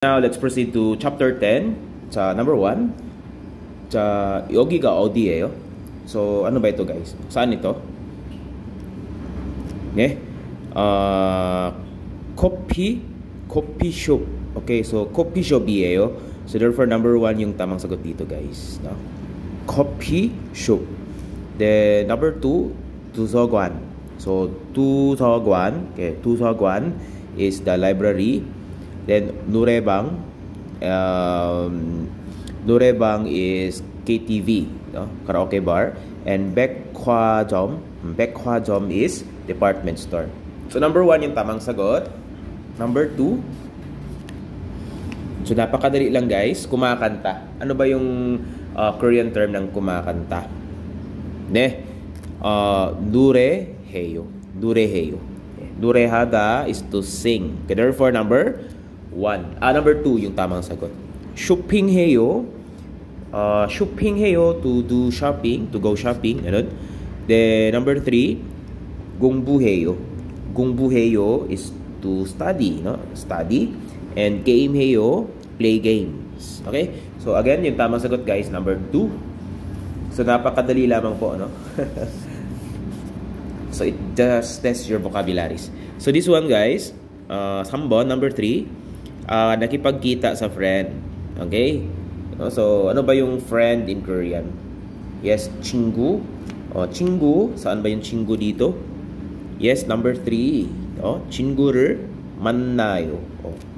Now, let's proceed to chapter 10. Sa number 1. Sa 여기가 어디예요? So, ano ba ito guys? Saan ito? 네. Coffee shop. Okay, so coffee shop이에요. So, therefore, number 1 yung tamang sagot dito guys. No? Coffee shop. Then, number 2, 도서관. So, 도서관. Okay, 도서관 is the library. Then 노래방, 노래방 is KTV, no? Karaoke bar, and 백화점 is department store. So number 1 yung tamang sagot. Number 2, so napakadali lang guys, kumakanta. Ano ba yung Korean term ng kumakanta? Ne, 노래해요. 노래하다 is to sing. Okay, therefore number 1. Number 2 yung tamang sagot. Shopping해요. Shopping해요 to do shopping, to go shopping, ano? Then number 3, 공부해요. 공부해요 is to study, no? Study. And game해요, play games. Okay? So again, yung tamang sagot guys, number 2. So napakadali lamang po, no? So it just tests your vocabularies. So this one guys, 3번, number 3. Nakipagkita sa friend. Okay? So, ano ba yung friend in Korean? Yes, 친구. 친구. Saan ba yung 친구 dito? Yes, number 3. 친구를 만나요.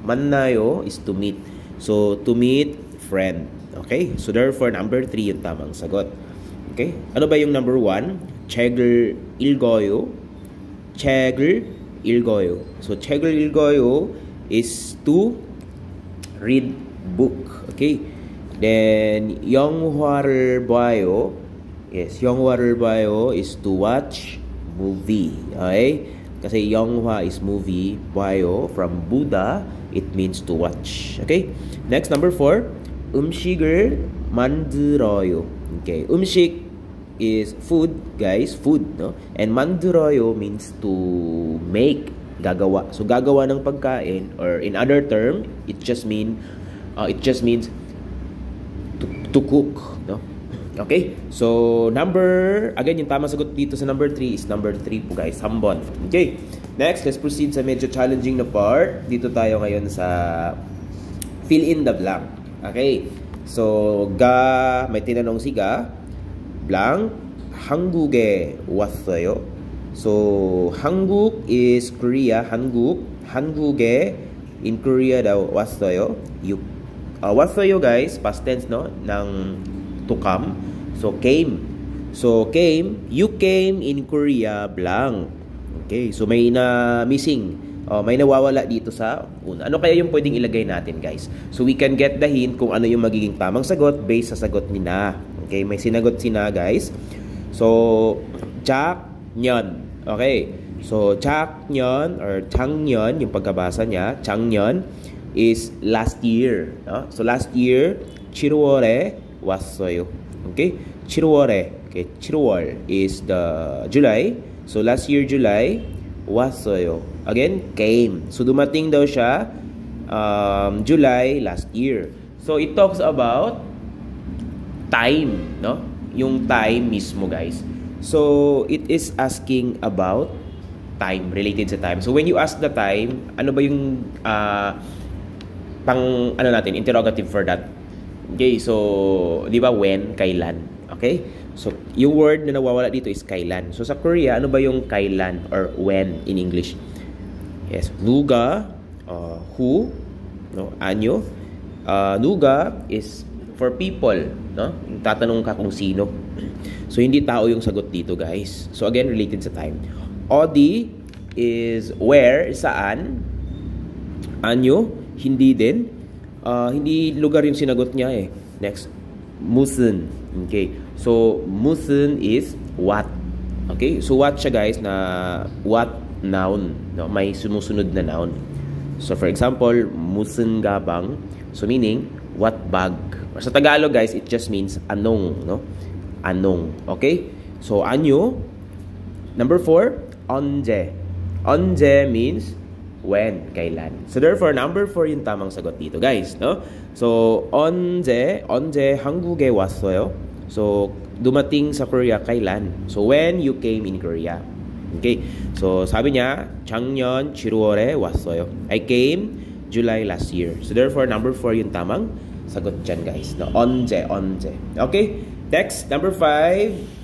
만나요 is to meet. So, to meet friend. Okay? So, therefore, number 3 yung tamang sagot. Okay? Ano ba yung number 1? 책을 읽어요. 책을 읽어요. So, 책을 읽어요 is to read book. Okay? Then 영화를 봐요. Yes, 영화를 봐요 is to watch movie. Okay? Kasi 영화 is movie, 봐요 from Buddha, it means to watch. Okay? Next, number 4. 음식을 만들어요. Okay? 음식 is food, guys, food, no? And 만들어요 means to make, gagawa. So gagawa ng pagkain, or in other term, it just means to cook, no? Okay? So again, yung tamang sagot dito sa number 3 is number 3 po guys, 3번. Okay? Next, let's proceed sa medyo challenging na part. Dito tayo ngayon sa fill in the blank. Okay? So may tinanong si Ga, blank, 한국에 왔어요. So 한국 is Korea, 한국에 in Korea daw 왔어요. 왔어요 guys, past tense, no, ng to come. So came. You came in Korea blank. Okay, so may missing. May nawawala dito sa una. Ano kaya yung pwedeng ilagay natin guys? So we can get the hint kung ano yung magiging tamang sagot based sa sagot ni Na. Okay, may sinagot si Na guys. So 작년. Okay. So 작년 or 작년 yung pagkabasa niya, 작년 is last year, no? So last year 7월에 왔어요. Okay? 7월에. Okay, 7월 is the July. So last year July 왔어요. Again, came. So dumating daw siya July last year. So it talks about time, no? Yung time mismo, guys. So it is asking about time, related sa time. So when you ask the time, ano ba yung interrogative for that? Okay, so di ba when, kailan? Okay? So yung word na nawawala dito is kailan. So sa Korea, ano ba yung kailan or when in English? Yes, 누가, who, no, anyo. 누가 is for people, no? Tatanong ka kung sino. So hindi tao yung sagot dito, guys. So again, related sa time. 어디 is where, saan. Anyo, hindi din. Hindi lugar yung sinagot niya eh. Next, 무슨. Okay. So 무슨 is what. Okay? So what siya guys, na what noun, no? May sumusunod na noun. So for example, 무슨 가방. So meaning what bag. Or sa Tagalog guys, it just means anong, no? Anong. Okay? So anyo. Number 4, 언제. 언제 means when, kailan. So therefore, number 4 yung tamang sagot dito, guys, no? So, 언제 한국에 왔어요? So, dumating sa Korea kailan? So, when you came in Korea. Okay? So, sabi niya, 작년 7월에 왔어요. I came July last year. So, therefore, number 4 yung tamang sagot dyan, guys, no? 언제. Okay? Next, number 5.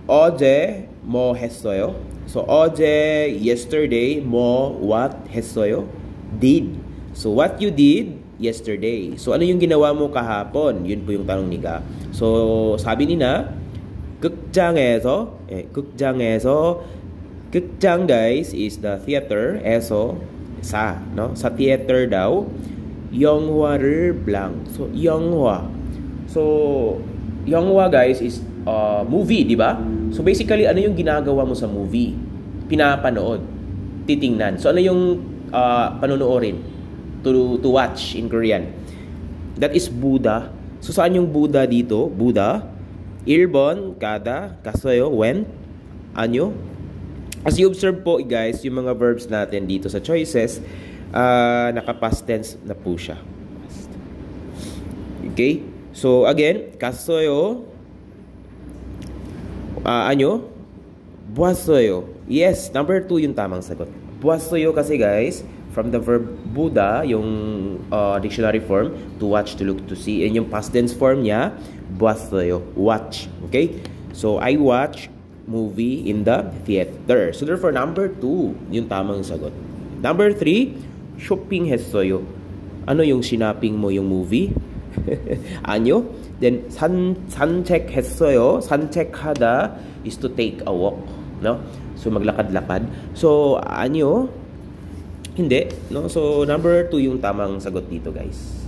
어제 뭐 했어요? So, 어제, yesterday, what 했어요? Did. So, what you did yesterday. So, ano yung ginawa mo kahapon? Yun po yung tanong ni Ga. So, sabi nina, 극장에서, 극장, guys, is the theater. 에서, no? Sa theater daw, 영화를 blank. So, 영화. So, 영화, guys, is movie, di ba? So basically, ano yung ginagawa mo sa movie? Pinapanood, titingnan. So ano yung panonoorin? To watch in Korean. That is Buddha. So saan yung Buddha dito? Buddha. 1번, kada, 갔어요, went, anyo. As you observe po, guys, yung mga verbs natin dito sa choices, naka-past tense na po siya. Okay? So again, 갔어요, anyo? 보았어요. Yes, number 2 yung tamang sagot. 보았어요 kasi, guys, from the verb Buddha, yung dictionary form, to watch, to look, to see. And yung past tense form niya, 보았어요, watch. Okay? So, I watch movie in the theater. So, therefore, number 2 yung tamang sagot. Number 3, shopping 했어요. Ano yung sinaping mo yung movie? Anyo? Then, 산책했어요. 산책하다 is to take a walk, no? So, maglakad-lakad. So, anyo? Hindi, no? So, number 2 yung tamang sagot dito, guys.